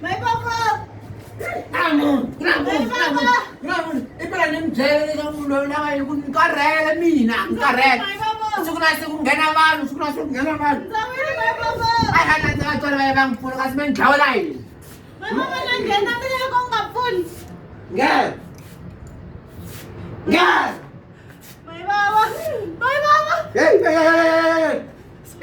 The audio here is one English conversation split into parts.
My baba. Namun. Ipala nimjele kamulo na kayo kung karela mina, karela. Sukuna ngena mali, ngena mali. My baba. Ay hanan sa to na bang pulo kasi men jawlay. My baba nanggena kaya kong kapul. Ngel. Ngel. My baba. My baba. Hey.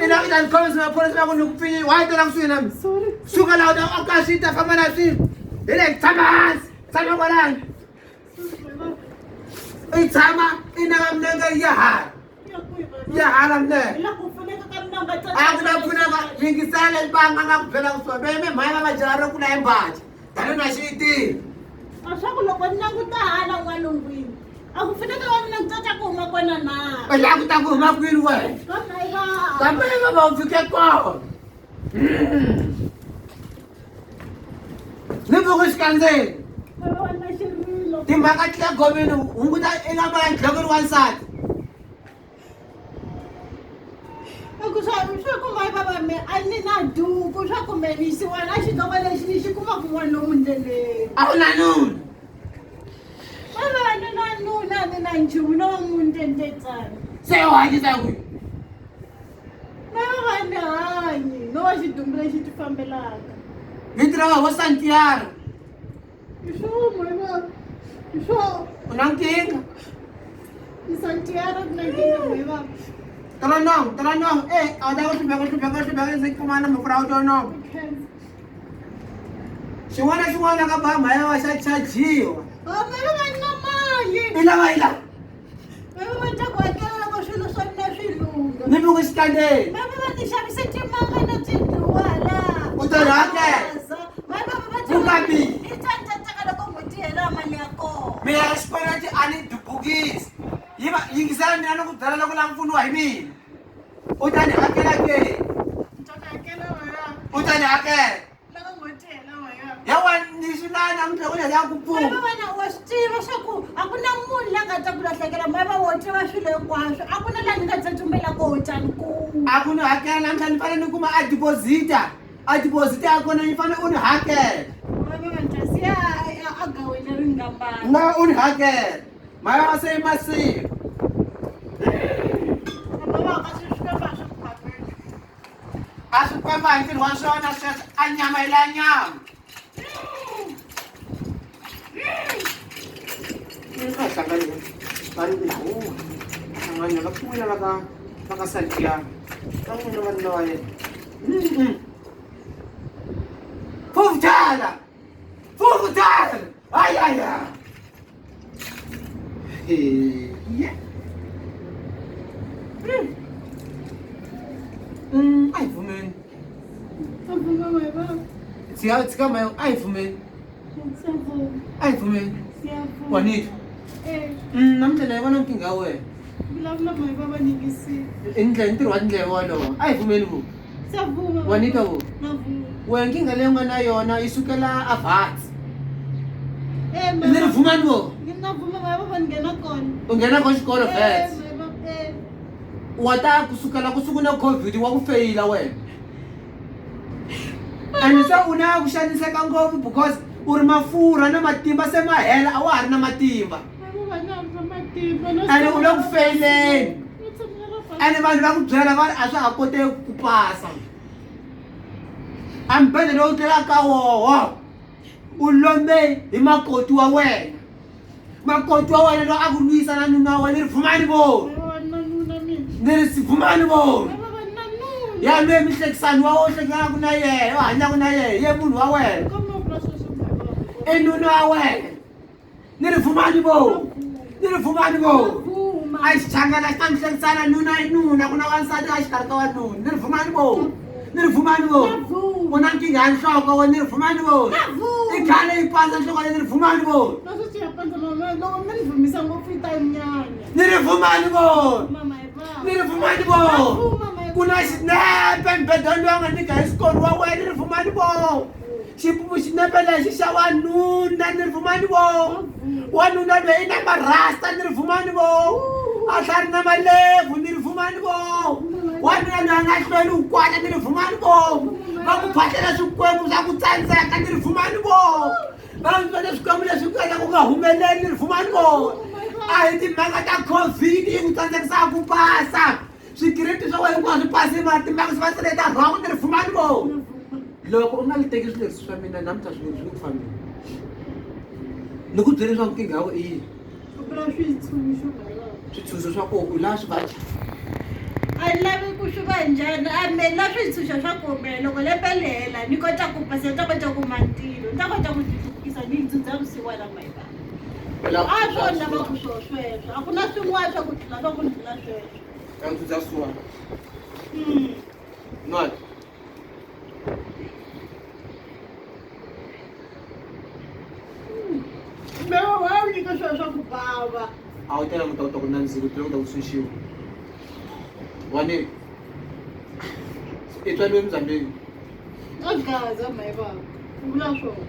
Inakitan ko sa pulis na ako nukupin. Why ito lang suinam? Sorry. Sukalaw daw ang kasita kamanasin. Dilek, tamas! Sama ko lang. Ay, sama. Inangam na nga yahan. Yahanam na. Ako na po na yung kisalan pa ang angak pelang so. Beme, may mga jaro ko na yung batch. Talo na city. Asa ko lakon na ko tahan ang walungwin. Ako pinagawa nagtatako makwana na. Ay, ako tako makwin we. Kamay ba? Kamay nga ba ang fiket ko? Nibukos kanze. Maroon na siya rilo. Timbakat ka gomino. Unguta ina ba ang jagor wansat. Ako sabi siya kung may baba me ani na du ko siya kung may nisiwan na siya kawala siya kumakuha ng mundali. Ako na nun. Ano na nuna ni nanju no mundende tan. Sa'yo, haji sa'yo. Nakanani. No siya dumbla siya tufambelaka. Mitra, wasan tiar. Iso may ba? Iso. Unang king. Isang tiarap na hindi may ba? Taranong. Ada ko subagan sa kumana mo proud or no. Sumana ka ba? Mayawa sa jiyo. Oh, meron naman. Ila. Meron siya ko at kailangan ko silusan na silugan. Nibugis ka din. Meron siya sa timanga na tinuwala. Utarate. Bukabi. May aspirante ani dubugis. Yiba yingisana ni ano kudala ko lang puno ay min. Utani akelake. Utani ake. Yawan ni sunan ang ko ya kupu. Ako na akela mtani pale nikuma deposita. A deposita ako na ifane un hacker. Na un hacker. Maya say masi. Asu pa ba ikin wanso na sa anya may lanyam. Ay, tanggal yun. Paano binaho? Tanggal nyo, nagpuya na nakasadya. Ang naman naman eh. Puftala! Ay! Yeah. Ay, fumen. Siya may ay, fumen. Ay, fumen. Wanit. Namtala, wanang kingaw eh. Intle, wano. Ay, fumen mo. Wanita mo. Wengking galing nga na yun na isukala apat. Hindi na fuman mo. Ungena ko school of heads. Wata kusukala kusukuna COVID wa kufeila we. Anisa una kushanisa ka ngovu because uri mafura na matimba sema hela awari na matimba. Ani una kufeileni. Ani vanhu vakubyela vanhu a swa ha koteki ku pasa. Ambele lo tela ka woho. Ulombe hi makoti wa wena. Makoti wa wena lo a ku lwisana nuna wa wena ri pfumani vo. Ni ri pfumani vo. Ya me mihlekisani wa wo hlekana ku na yena, wa hanya ku na yena, ye munhu wa wena. I nuna wa wena. Ni ri pfumani vo. Ni ri pfumani vo. A xichangana xi ta mihlekisana nuna i nuna ku na wansati a xikarhi ka wanuna. Ni ri pfumani vo. Ni ri pfumani vo. Ku na nkingha ya nhloko wena, ni ri pfumani vo. I khale yi pandza nhloko wena, ni ri pfumani vo. Ni ri pfumani vo. Ni ri pfumani vo. Ku na xinepe mbedweni loyi a nga nyika hi sikori wa wena, ni ri pfumani vo. Xinepe lexi xa wanuna, ni ri pfumani vo. Wanuna loyi i na marasta, ni ri pfumani vo. A tlhari na malevu, ni ri pfumani vo. Wanuna loyi a nga hlweli ukwata, ni ri pfumani vo. va ku phahlela swikwembu swa ku tsandzeka ni ri pfumani vo va ndzi swikwembu leswi ku endla ku nga humeleli ni ri pfumani vo a hi timhaka ta covid yi ku tsandzekisaka ku pasa swikireti swa wena hinkwaswo swi pasini mara timhaka swi va tseleta rhongo ni ri pfumani vo loko u nga li teki swileriso swa mina namuntlha swilo swi ku fambeni ni ku byele leswaku nkingha yako i yini switshunxo swa koho u laha swi vaja a ni lavi ku swi va njhani a me la switshunxo swa kumbe loko lembe li hela ni kota ku pasa ni ta kota ku mantilo ni ta kota ku tihlukisa ni dzudza vusiwana mayivana a swo ni lava ku swo sweswo a ku na swin'wana swa ku tlula swa ku ni tlula sweswo a ni dzudza vusiwana nwani mewa wa wu nyika swilo swa ku bava a wu tela muta u ta ku nandzika u tela ku ta ku sunxiwa wane i tswaliwe emzambeni a gaza mayivana u vula swona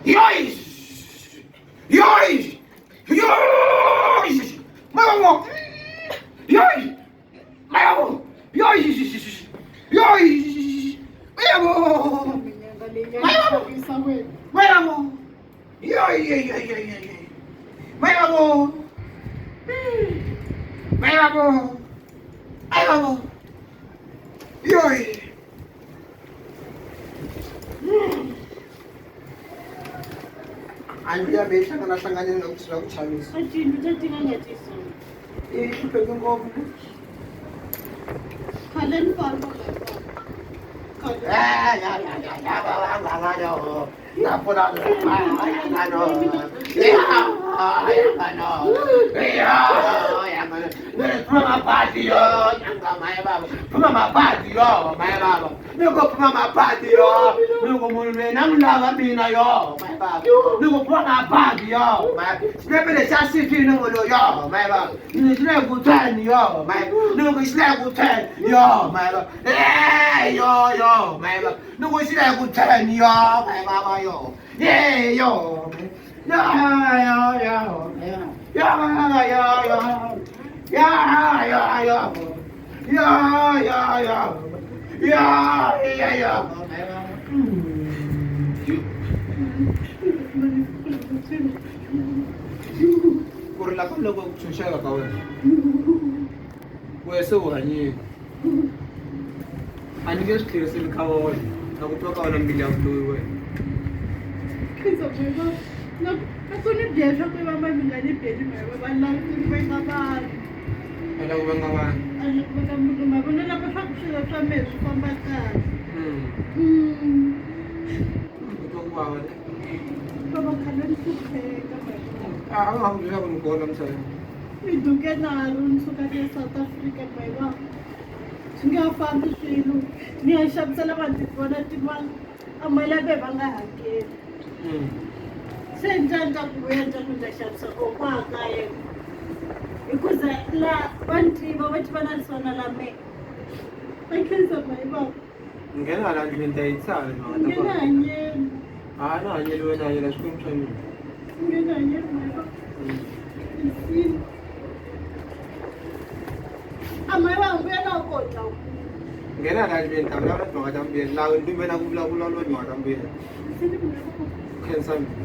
yoish yoish yoish mayabo yoish mayabo yoish yoish mayabo mayabo yoish mayabo mayabo mayabo yoish andiya beyihlanganahlangane nakusila kuchamisa atini tatinga ngatiso ihlupheke ngopfu khale ni famba Phuma mapati yo, nyanga maye baba. Phuma mapati yo, maye baba. Niko phuma mapati yo. Niko munhu loyi na n'wi lava mina yo, maye baba. Niko phuma mapati yo, maye. Xipepele xa sifini n'wilo yo, maye baba. Ni xi le ku tweni yo, maye. Niko xi le ku tweni yo, maye baba. Yo, maye baba. Niko xi le ku tweni yo, maye baba yo. Yo. Kurila ka loko ku tshunxeka ka wena wese u hanyile a ni nge swi tlheriseli ka wona na ku twa ka wena mbilu ya vuloyi wena aku ni biya swa ku vamba mi nga ni beli va nga vanhu a lava ku venga vanhu va ka munhu mavona lava swa ku swilo swa mehe swi famba kahle u twa ku vava va va khale ni hlupheka a nga ku leswaku ni kona misaveni ni duke naro ni suka ka South Africa mayiva swi nga fambi swilo ni ya xavisela vanhu tivona timali a malabe va nga hakeli se njani ta ku endla ku ta xavisa kokwaa kaya hikuza la va ntiva va tiva na lisona la mehe va khensa mayiva nghena hala ndlwini ta yi tsala nghena hanyeni a na hanyeli wena hanyela swikwembu swa mina nghena hanyeni mayiva isini a mayiva nguya na kota nghena hala ndlwini ta vulavula timhaka ta mbuyelo laha ndumbe na ku vulavula timhaka ta mbuyelo khensa mina